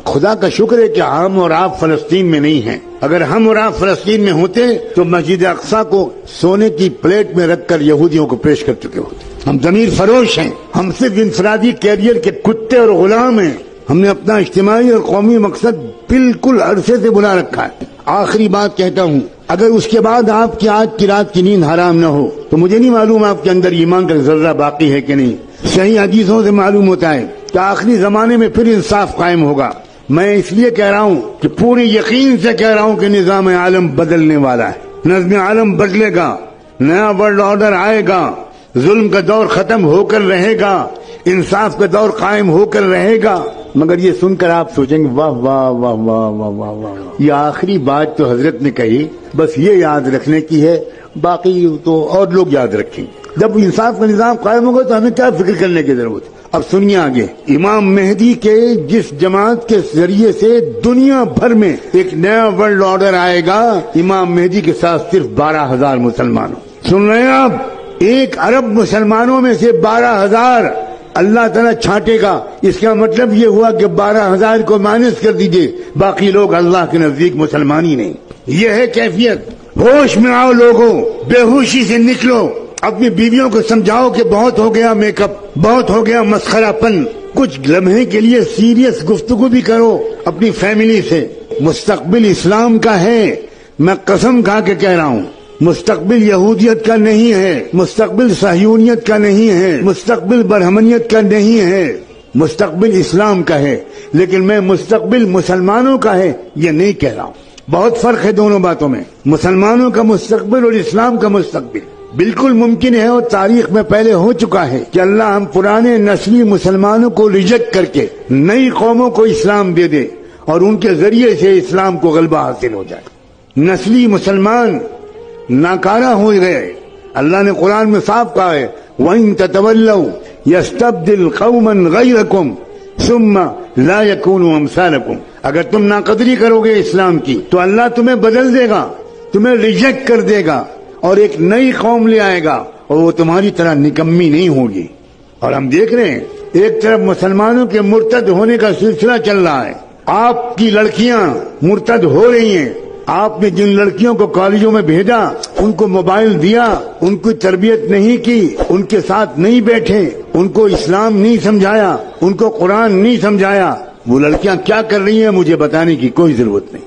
خدا کا شکر ہے کہ ہم اور آپ فلسطین میں نہیں ہیں. اگر ہم اور آپ فلسطین میں ہوتے تو مسجد اقصی کو سونے کی پلیٹ میں رکھ کر یہودیوں کو پیش کر چکے ہوتے. ہم ضمیر فروش ہیں. ہم صرف انفرادی کیریئر کے کتے اور غلام ہیں. ہم نے اپنا اجتماعی اور قومی مقصد بالکل عرصے سے بلا رکھا ہے. آخری بات کہتا ہوں، اگر اس کے بعد آپ کی آج کی رات کی نیند حرام نہ ہو تو مجھے نہیں معلوم آپ کے اندر ایمان کا ذرہ باقی ہے کہ نہیں. صحیح حدیثوں سے معلوم ہوتا ہے کہ آخری زمانے میں پھر انصاف قائم ہوگا. میں اس لیے کہہ رہا ہوں کہ پوری یقین سے کہہ رہا ہوں کہ نظام عالم بدلنے والا ہے. نظم عالم بدلے گا، نیا ورلڈ آرڈر آئے گا، ظلم کا دور ختم ہو کر رہے گا، انصاف کا دور قائم ہو کر رہے گا. مگر یہ سن کر آپ سوچیں گے واہ واہ واہ واہ واہ واہ واہ، یہ آخری بات تو حضرت نے کہی بس یہ یاد رکھنے کی ہے، باقی تو اور لوگ یاد رکھیں گے. جب انصاف کا نظام قائم ہوگا تو ہمیں کیا فکر کرنے کی ضرورت ہے. اب سنیے آگے، امام مہدی کے جس جماعت کے ذریعے سے دنیا بھر میں ایک نیا ورلڈ آرڈر آئے گا، امام مہدی کے ساتھ صرف 12,000 مسلمانوں. سن رہے ہیں آپ؟ 1 ارب مسلمانوں میں سے 12,000 اللہ تعالیٰ چھانٹے گا. اس کا مطلب یہ ہوا کہ 12,000 کو مائنس کر دیجئے، باقی لوگ اللہ کے نزدیک مسلمان ہی نہیں. یہ ہے کیفیت. ہوش میں آؤ لوگوں، بے ہوشی سے نکلو. اپنی بیویوں کو سمجھاؤ کہ بہت ہو گیا میک اپ، بہت ہو گیا مسخرہ پن. کچھ لمحے کے لیے سیریس گفتگو بھی کرو اپنی فیملی سے. مستقبل اسلام کا ہے، میں قسم کھا کے کہہ رہا ہوں. مستقبل یہودیت کا نہیں ہے، مستقبل صہیونیت کا نہیں ہے، مستقبل برہمنیت کا نہیں ہے، مستقبل اسلام کا ہے. لیکن میں مستقبل مسلمانوں کا ہے یہ نہیں کہہ رہا ہوں. بہت فرق ہے دونوں باتوں میں. مسلمانوں کا مستقبل اور اسلام کا مستقبل. بالکل ممکن ہے اور تاریخ میں پہلے ہو چکا ہے کہ اللہ ہم پرانے نسلی مسلمانوں کو ریجیکٹ کر کے نئی قوموں کو اسلام دے دے اور ان کے ذریعے سے اسلام کو غلبہ حاصل ہو جائے. نسلی مسلمان ناکارہ ہو گئے. اللہ نے قرآن میں صاف کہا ہے وَإِن تَتَوَلَّوْا يَسْتَبْدِلْ قَوْمًا غَيْرَكُمْ ثُمَّ لَا يَكُونُوا أَمْثَالَكُمْ. اگر تم ناقدری کرو گے اسلام کی تو اللہ تمہیں بدل دے گا، تمہیں ریجیکٹ کر دے گا اور ایک نئی قوم لے آئے گا اور وہ تمہاری طرح نکمی نہیں ہوگی. اور ہم دیکھ رہے ہیں ایک طرف مسلمانوں کے مرتد ہونے کا سلسلہ چل رہا ہے. آپ کی لڑکیاں مرتد ہو رہی ہیں. آپ نے جن لڑکیوں کو کالجوں میں بھیجا، ان کو موبائل دیا، ان کی تربیت نہیں کی، ان کے ساتھ نہیں بیٹھے، ان کو اسلام نہیں سمجھایا، ان کو قرآن نہیں سمجھایا، وہ لڑکیاں کیا کر رہی ہیں مجھے بتانے کی کوئی ضرورت نہیں.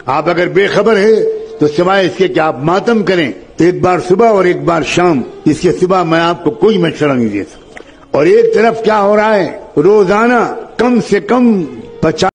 آپ اگر بے خبر ہے تو سوائے اس کے کہ آپ ماتم کریں، ایک بار صبح اور ایک بار شام، اس کے سوا میں آپ کو کوئی مشورہ نہیں دے سکتا. اور ایک طرف کیا ہو رہا ہے، روزانہ کم سے کم 50